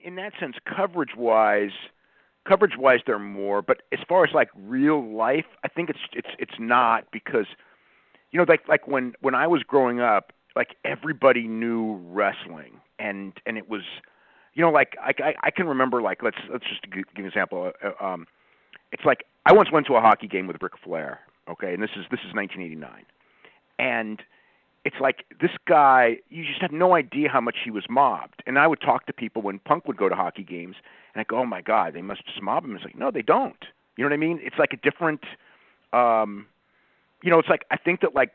in that sense, coverage-wise, they're more. But as far as like real life, I think it's not because like when I was growing up, like everybody knew wrestling, and it was, like I can remember, like let's just give an example. It's like I once went to a hockey game with Ric Flair, okay, and this is 1989, and it's like this guy, you just have no idea how much he was mobbed. And I would talk to people when Punk would go to hockey games, and I go, "Oh my God, they must just mob him." It's like, no, they don't. You know what I mean? It's like a different, it's like I think that like.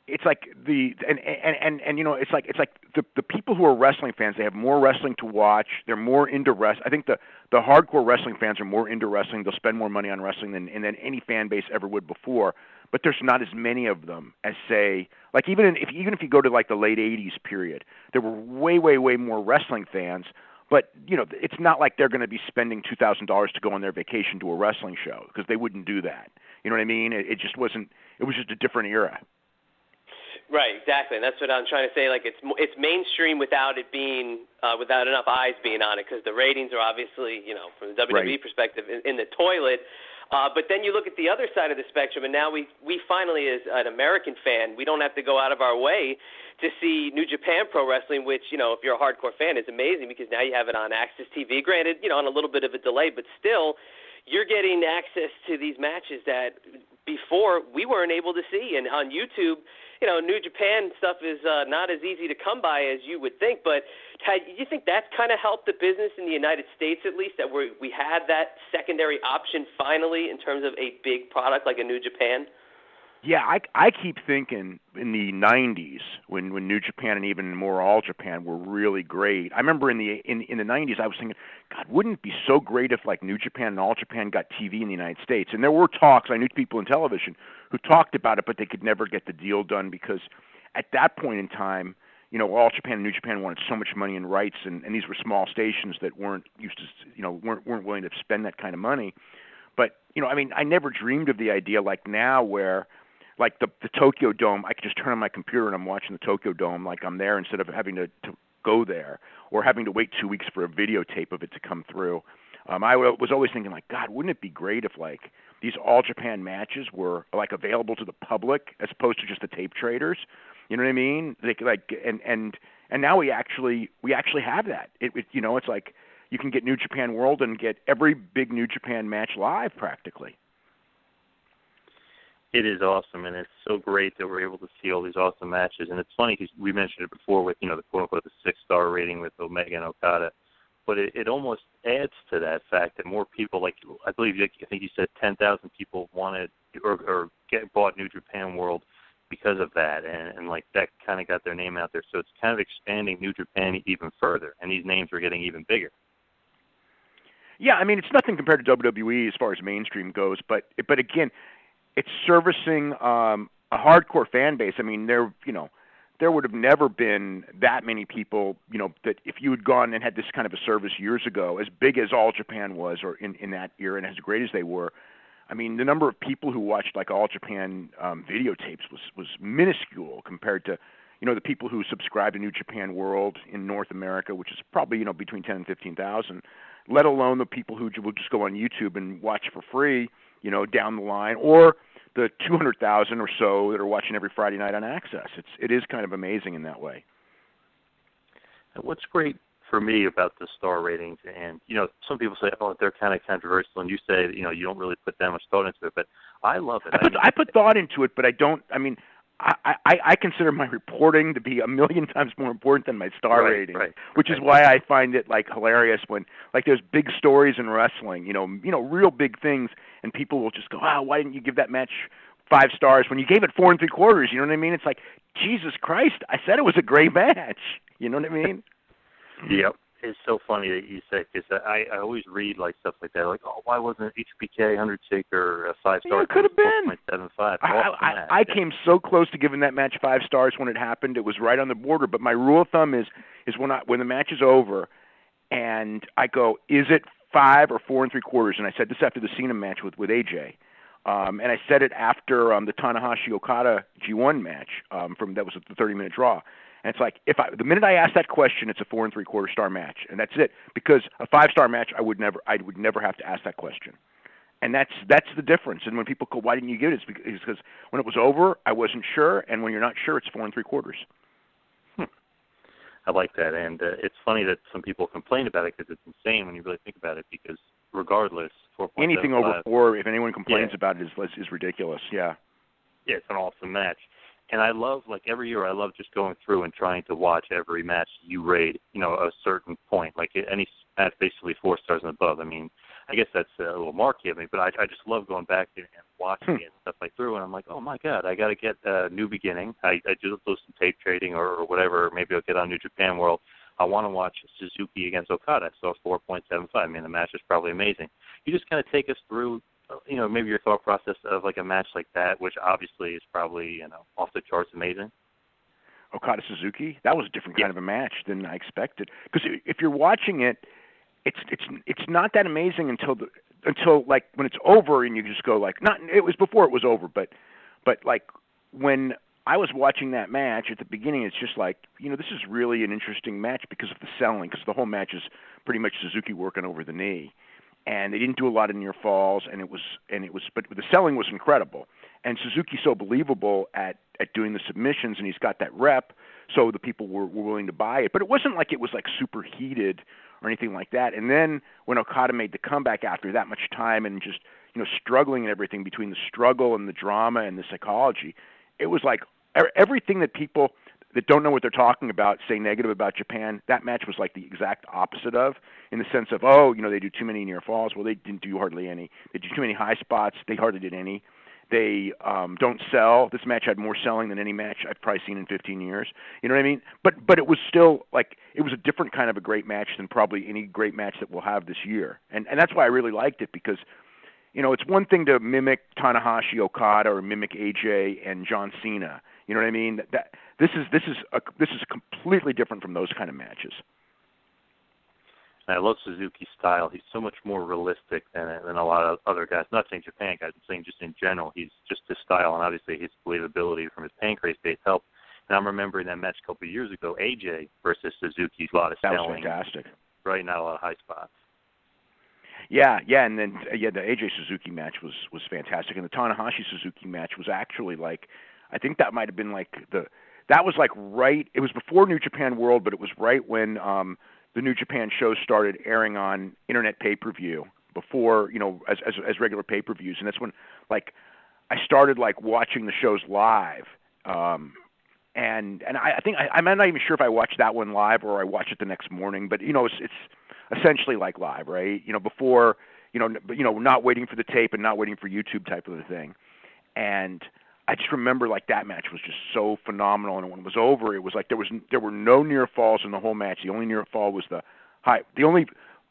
It's like it's like the people who are wrestling fans, they have more wrestling to watch. They're more into wrestling. I think the hardcore wrestling fans are more into wrestling. They'll spend more money on wrestling than any fan base ever would before. But there's not as many of them as, say, like even if you go to like the late '80s period, there were way more wrestling fans. But it's not like they're going to be spending $2,000 to go on their vacation to a wrestling show, because they wouldn't do that. You know what I mean? It just wasn't. It was just a different era. Right, exactly, and that's what I'm trying to say. Like it's mainstream without it being without enough eyes being on it, because the ratings are obviously, from the WWE perspective, in the toilet. But then you look at the other side of the spectrum, and now we finally, as an American fan, we don't have to go out of our way to see New Japan Pro Wrestling, which, if you're a hardcore fan, is amazing, because now you have it on Access TV. Granted, on a little bit of a delay, but still, you're getting access to these matches that before we weren't able to see. And on YouTube, New Japan stuff is not as easy to come by as you would think. But you think that's kind of helped the business in the United States, at least, that we had that secondary option finally in terms of a big product like a New Japan? Yeah, I keep thinking in the '90s when New Japan and even more All Japan were really great. I remember in the '90s I was thinking, God, wouldn't it be so great if like New Japan and All Japan got TV in the United States? And there were talks. I knew people in television who talked about it, but they could never get the deal done, because at that point in time, All Japan and New Japan wanted so much money in rights, and these were small stations that weren't used to, weren't willing to spend that kind of money. But I never dreamed of the idea like now where, like the Tokyo Dome, I could just turn on my computer and I'm watching the Tokyo Dome like I'm there, instead of having to go there or having to wait 2 weeks for a videotape of it to come through. I was always thinking, like, God, wouldn't it be great if like these All Japan matches were like available to the public as opposed to just the tape traders? You know what I mean? And now we actually have that. It's like you can get New Japan World and get every big New Japan match live practically. It is awesome, and it's so great that we're able to see all these awesome matches. And it's funny because we mentioned it before with, the quote-unquote the 6-star rating with Omega and Okada, but it almost adds to that fact that more people, like I think you said 10,000 people wanted or bought New Japan World because of that, and like that kind of got their name out there. So it's kind of expanding New Japan even further, and these names are getting even bigger. Yeah, it's nothing compared to WWE as far as mainstream goes, but again, it's servicing a hardcore fan base. There would have never been that many people, that if you had gone and had this kind of a service years ago, as big as All Japan was, or in that era, and as great as they were, the number of people who watched like All Japan videotapes was minuscule compared to, the people who subscribe to New Japan World in North America, which is probably, between 10 and 15,000, let alone the people who will just go on YouTube and watch for free, down the line, or the 200,000 or so that are watching every Friday night on Access. It is kind of amazing in that way. And what's great for me about the star ratings, and some people say, oh, they're kind of controversial, and you say you don't really put that much thought into it, but I love it. I put thought into it, but I don't. I consider my reporting to be a million times more important than my star rating, which is why I find it like hilarious when like there's big stories in wrestling, real big things, and people will just go, "Wow, why didn't you give that match 5 stars when you gave it 4 3/4?" You know what I mean? It's like, Jesus Christ, I said it was a great match. You know what I mean? Yep. It's so funny that you say, because I always read like stuff like that, like, oh, why wasn't HBK Undertaker a 5 star? Yeah, it could have been 4.75. I came so close to giving that match 5 stars when it happened. It was right on the border. But my rule of thumb is when the match is over, and I go, is it 5 or 4 3/4? And I said this after the Cena match with AJ, and I said it after the Tanahashi Okada G1 match that was the 30-minute draw. And it's like the minute I ask that question, it's a 4 3/4 star match, and that's it. Because a 5-star match, I would never have to ask that question. And that's the difference. And when people go, why didn't you get it? It's because when it was over, I wasn't sure, and when you're not sure, it's 4 3/4. I like that, and it's funny that some people complain about it because it's insane when you really think about it. Because regardless, 4.75, anything over 4, if anyone complains about it, is ridiculous. Yeah. Yeah, it's an awesome match. And I love, like, every year I love just going through and trying to watch every match you rate, a certain point. Like, any match basically 4 stars and above. I mean, I guess that's a little marky of me, but I just love going back and watching it and stuff like through, and I'm like, oh, my God, I got to get a New Beginning. I just do some tape trading or whatever. Maybe I'll get on New Japan World. I want to watch Suzuki against Okada, so 4.75. I mean, the match is probably amazing. You just kind of take us through maybe your thought process of like a match like that, which obviously is probably, off the charts amazing. Okada Suzuki, that was a different kind of a match than I expected. Because if you're watching it, it's not that amazing until like when it's over and you just go like, not it was before it was over, but like when I was watching that match at the beginning, it's just like, this is really an interesting match because of the selling, because the whole match is pretty much Suzuki working over the knee. And they didn't do a lot of near falls, but the selling was incredible. And Suzuki's so believable at doing the submissions, and he's got that rep, so the people were willing to buy it. But it wasn't like it was like super heated or anything like that. And then when Okada made the comeback after that much time and just struggling and everything, between the struggle and the drama and the psychology, it was like everything that people that don't know what they're talking about say negative about Japan, that match was like the exact opposite of, in the sense of, they do too many near falls. Well, they didn't do hardly any. They do too many high spots. They hardly did any. They don't sell. This match had more selling than any match I've probably seen in 15 years. You know what I mean? But it was still like, it was a different kind of a great match than probably any great match that we'll have this year. And that's why I really liked it, because it's one thing to mimic Tanahashi, Okada, or mimic AJ and John Cena. You know what I mean? This is completely different from those kind of matches. I love Suzuki's style. He's so much more realistic than a lot of other guys. Not saying Japan guys, I'm saying just in general. He's just his style, and obviously his believability from his Pancrase days helped. And I'm remembering that match a couple of years ago, AJ versus Suzuki's, a lot of selling. That was fantastic. Right, not a lot of high spots. Yeah, and then the AJ Suzuki match was fantastic, and the Tanahashi Suzuki match was actually like, I think that might have been like that was like right. It was before New Japan World, but it was right when the New Japan shows started airing on internet pay-per-view before, as regular pay-per-views, and that's when like I started like watching the shows live. And I think I'm not even sure if I watched that one live or I watched it the next morning, but it's essentially like live, right? Before not waiting for the tape and not waiting for YouTube type of a thing. And I just remember like that match was just so phenomenal, and when it was over, it was like there were no near falls in the whole match. The only near fall was the only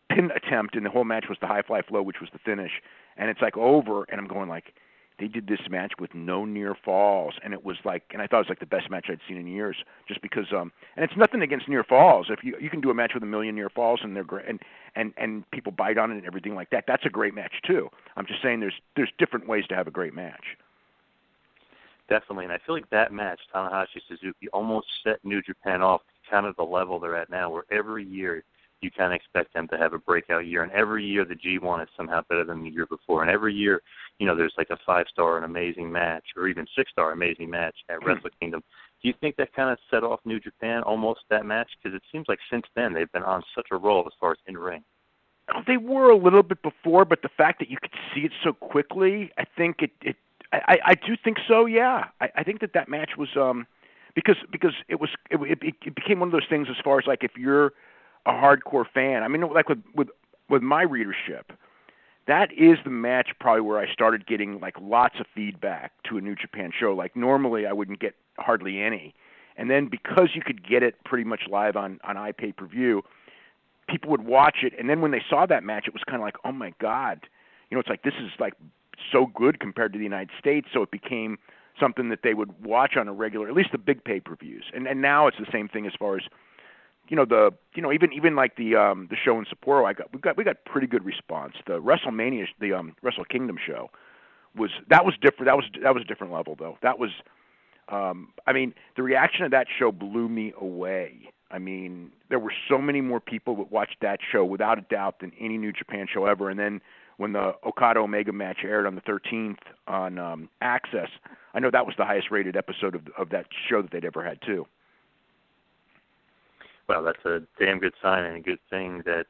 pin attempt in the whole match was the high fly flow, which was the finish. And it's like over, and I'm going like, they did this match with no near falls, and it was like, and I thought it was like the best match I'd seen in years, just because. And it's nothing against near falls. If you can do a match with a million near falls and they're great, and people bite on it and everything like that, that's a great match too. I'm just saying there's different ways to have a great match. Definitely, and I feel like that match, Tanahashi-Suzuki, almost set New Japan off kind of the level they're at now, where every year you kind of expect them to have a breakout year, and every year the G1 is somehow better than the year before, and every year, there's like a 5-star and amazing match, or even 6-star amazing match at Wrestle Kingdom. Do you think that kind of set off New Japan, almost, that match? Because it seems like since then they've been on such a roll as far as in-ring. They were a little bit before, but the fact that you could see it so quickly, I think I do think so. Yeah, I think that match was because it became one of those things as far as like if you're a hardcore fan. I mean, like with my readership, that is the match probably where I started getting like lots of feedback to a New Japan show. Like normally I wouldn't get hardly any, and then because you could get it pretty much live on iPay-per-view, people would watch it, and then when they saw that match, it was kind of like, oh my God, it's like this is like so good compared to the United States, so it became something that they would watch on a regular, at least the big pay-per-views. And now it's the same thing as far as even like the show in Sapporo. We got pretty good response. The WrestleMania, the Wrestle Kingdom show was different. That was a different level though. That was I mean, the reaction of that show blew me away. I mean, there were so many more people that watched that show without a doubt than any New Japan show ever. And then when the Okada Omega match aired on the 13th on Access, I know that was the highest rated episode of that show that they'd ever had too. Well, that's a damn good sign and a good thing that,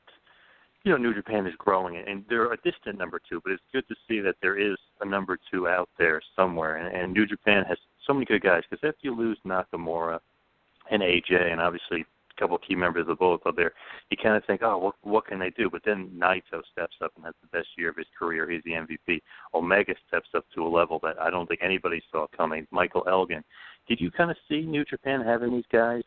New Japan is growing, and they're a distant number two, but it's good to see that there is a number two out there somewhere, and New Japan has so many good guys, because if you lose Nakamura and AJ, and obviously a couple of key members of the Bullet Club there, you kind of think, oh, what can they do? But then Naito steps up and has the best year of his career. He's the MVP. Omega steps up to a level that I don't think anybody saw coming. Michael Elgin. Did you kind of see New Japan having these guys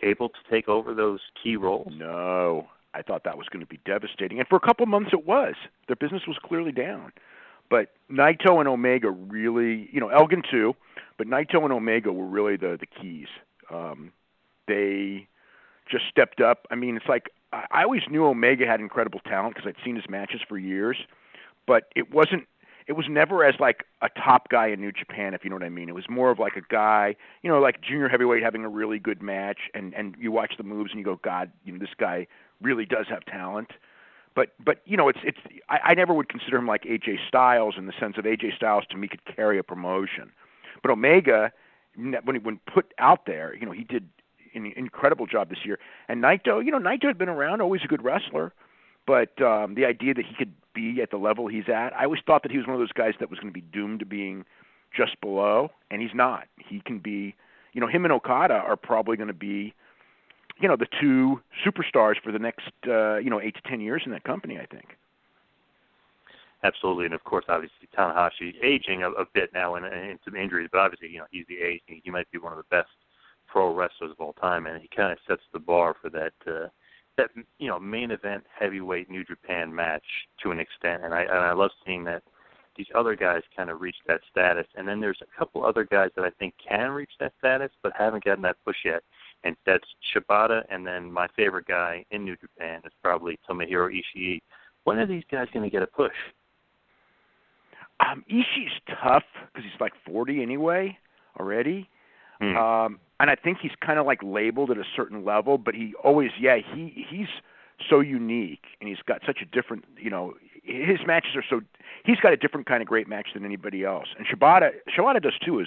able to take over those key roles? No. I thought that was going to be devastating. And for a couple months it was. Their business was clearly down. But Naito and Omega really, Elgin too, but Naito and Omega were really the keys. They just stepped up. I mean, it's like I always knew Omega had incredible talent because I'd seen his matches for years, but it was never as like a top guy in New Japan, if you know what I mean. It was more of like a guy, like junior heavyweight having a really good match, and you watch the moves and you go, God, this guy really does have talent. But it's I never would consider him like AJ Styles in the sense of AJ Styles to me could carry a promotion. But Omega, when put out there, he did an incredible job this year. And Naito, Naito had been around, always a good wrestler. But the idea that he could be at the level he's at, I always thought that he was one of those guys that was going to be doomed to being just below, and he's not. He can be, him and Okada are probably going to be, the two superstars for the next, 8 to 10 years in that company, I think. Absolutely, and of course, obviously, Tanahashi aging a bit now and some injuries, but obviously, he's the age. He might be one of the best pro wrestlers of all time, and he kind of sets the bar for that main event heavyweight New Japan match to an extent, and I love seeing that these other guys kind of reach that status, and then there's a couple other guys that I think can reach that status but haven't gotten that push yet, and that's Shibata, and then my favorite guy in New Japan is probably Tomohiro Ishii. When are these guys going to get a push? Ishii's tough because he's like 40 anyway already. And I think he's kind of like labeled at a certain level, but he always, he's so unique, and he's got such a different, his matches are so, he's got a different kind of great match than anybody else. And Shibata does too,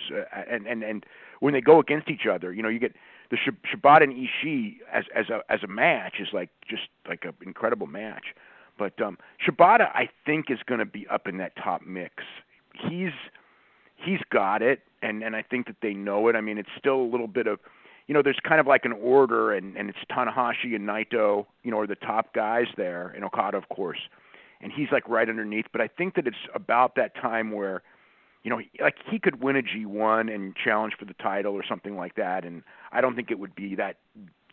and when they go against each other, you get the Shibata and Ishii as a match is like just like an incredible match. But Shibata, I think, is going to be up in that top mix. He's got it, and I think that they know it. I mean, it's still a little bit of, there's kind of like an order, and it's Tanahashi and Naito, are the top guys there, and Okada, of course. And he's like right underneath. But I think that it's about that time where, like he could win a G1 and challenge for the title or something like that, and I don't think it would be that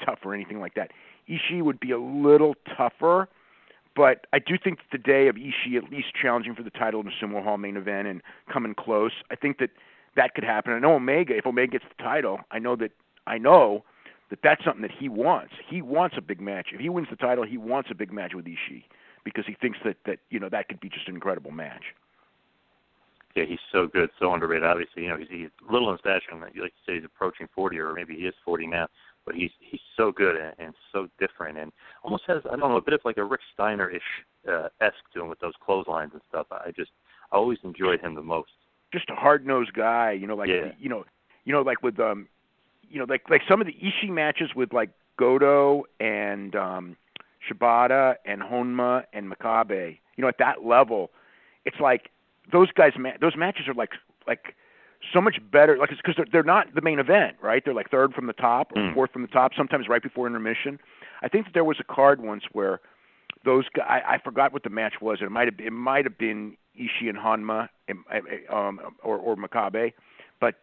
tough or anything like that. Ishii would be a little tougher. But I do think that the day of Ishii at least challenging for the title in the Sumo Hall main event and coming close, I think that could happen. I know Omega, if Omega gets the title, I know that that's something that he wants. He wants a big match. If he wins the title, he wants a big match with Ishii because he thinks that that could be just an incredible match. Yeah, he's so good, so underrated. Obviously, he's little in stature. Like you say, he's approaching 40, or maybe he is 40 now. But he's so good and so different, and almost has, I don't know, a bit of like a Rick Steiner-ish esque to him with those clotheslines and stuff. I always enjoyed him the most. Just a hard-nosed guy, like with like some of the Ishii matches with like Goto and Shibata and Honma and Makabe. At that level, it's like those guys. Those matches are like so much better, like it's because they're not the main event, right? They're like third from the top or fourth from the top, sometimes right before intermission. I think that there was a card once where those guys, I forgot what the match was. It might have been Ishii and Honma or Makabe, but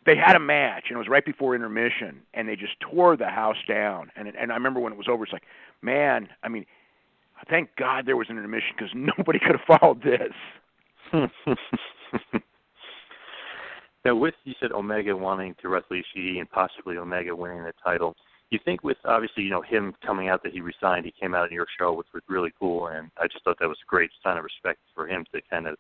they had a match and it was right before intermission, and they just tore the house down. And I remember when it was over, it's like, man, I mean, thank God there was an intermission because nobody could have followed this. Now, with, you said Omega wanting to wrestle Ishii and possibly Omega winning the title, you think with, obviously, him coming out that he resigned, he came out in your show, which was really cool, and I just thought that was a great sign of respect for him to kind of,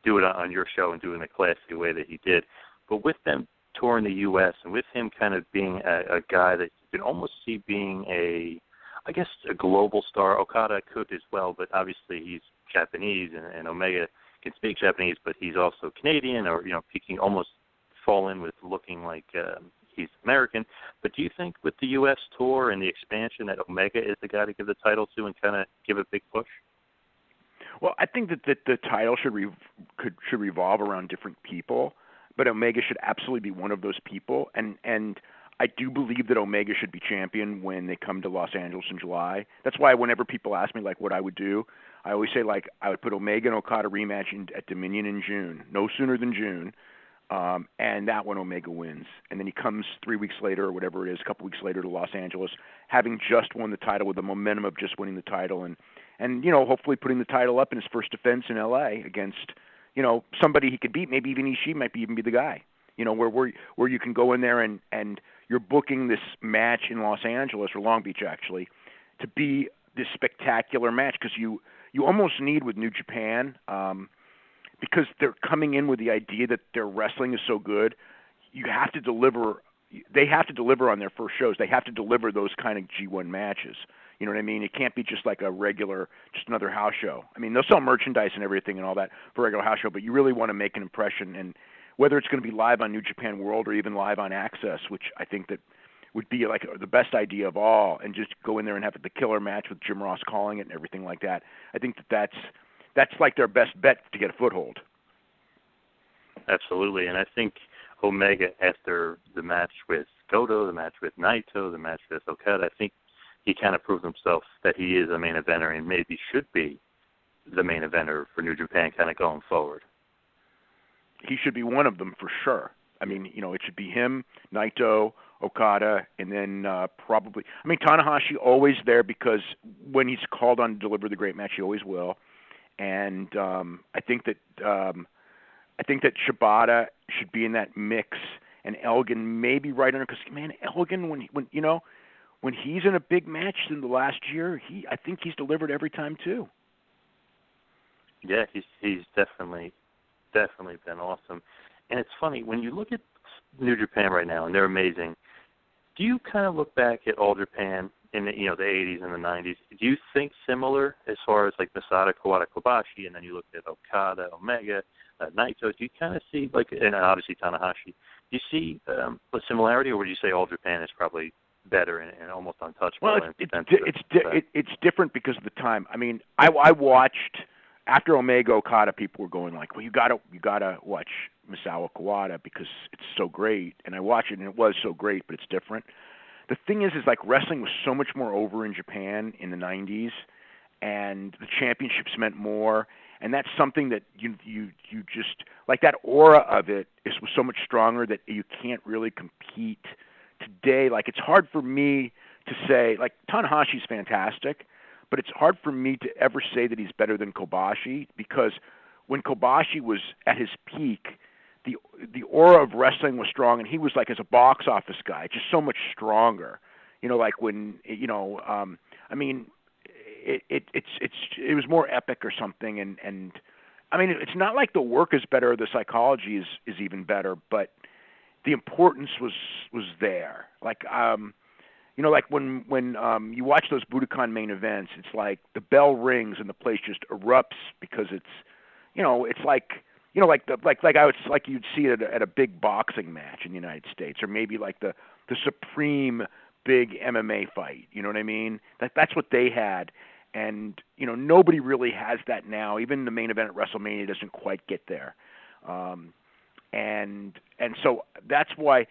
do it on your show and do it in a classy way that he did. But with them touring the U.S. and with him kind of being a guy that you can almost see being a global star. Okada could as well, but obviously he's Japanese, and Omega can speak Japanese, but he's also Canadian, or he can almost fall in with looking like he's American. But do you think with the U.S. tour and the expansion that Omega is the guy to give the title to and kind of give a big push? Well, I think that the title should revolve around different people, but Omega should absolutely be one of those people. And I do believe that Omega should be champion when they come to Los Angeles in July. That's why whenever people ask me, like, what I would do, I always say, like, I would put Omega and Okada rematch at Dominion in June, no sooner than June, and that one Omega wins. And then he comes 3 weeks later or whatever it is, a couple weeks later to Los Angeles, having just won the title with the momentum of just winning the title and hopefully putting the title up in his first defense in L.A. against, somebody he could beat. Maybe even Ishii might even be the guy, where you can go in there and you're booking this match in Los Angeles, or Long Beach actually, to be this spectacular match, because you almost need with New Japan, because they're coming in with the idea that their wrestling is so good, you have to deliver. They have to deliver on their first shows. They have to deliver those kind of G1 matches. You know what I mean? It can't be just like just another house show. I mean, they'll sell merchandise and everything and all that for a regular house show, but you really want to make an impression. And whether it's going to be live on New Japan World or even live on Access, which I think that would be like the best idea of all, and just go in there and have the killer match with Jim Ross calling it and everything like that. I think that's like their best bet to get a foothold. Absolutely, and I think Omega, after the match with Goto, the match with Naito, the match with Okada, I think he kind of proved himself that he is a main eventer and maybe should be the main eventer for New Japan kind of going forward. He should be one of them for sure. I mean, it should be him, Naito, Okada, and then probably, Tanahashi always there, because when he's called on to deliver the great match, he always will. And I think that Shibata should be in that mix, and Elgin maybe right under, because Elgin, when he's in a big match in the last year, I think he's delivered every time too. Yeah, he's definitely been awesome. And it's funny, when you look at New Japan right now, and they're amazing, do you kind of look back at All Japan in the 80s and the 90s? Do you think similar as far as like Masada, Kawada, Kobashi, and then you look at Okada, Omega, Naito? Do you kind of see, and obviously Tanahashi, do you see a similarity, or would you say All Japan is probably better and almost untouchable? Well, it's different because of the time. I mean, I watched after Omega Okada, people were going like, well, you gotta watch Misawa Kawada because it's so great. And I watched it, and it was so great, but it's different. The thing is like wrestling was so much more over in Japan in the 90s, and the championships meant more. And that's something that you just, like, that aura of it was so much stronger that you can't really compete today. Like, it's hard for me to say, like, Tanahashi's fantastic, but it's hard for me to ever say that he's better than Kobashi, because when Kobashi was at his peak, the aura of wrestling was strong, and he was like, as a box office guy, just so much stronger. Like when it was more epic or something, and I mean, it's not like the work is better, the psychology is even better, but the importance was there. Like like when you watch those Budokan main events, it's like the bell rings and the place just erupts, because it's like you'd see it at a big boxing match in the United States, or maybe like the supreme big MMA fight. You know what I mean? That's what they had, and nobody really has that now. Even the main event at WrestleMania doesn't quite get there, and so that's why.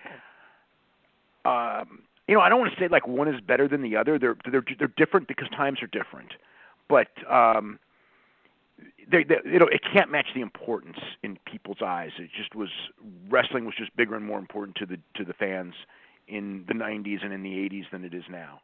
I don't want to say like one is better than the other. They're different because times are different, but it can't match the importance in people's eyes. It just was, wrestling was just bigger and more important to the fans in the 90s and in the 80s than it is now.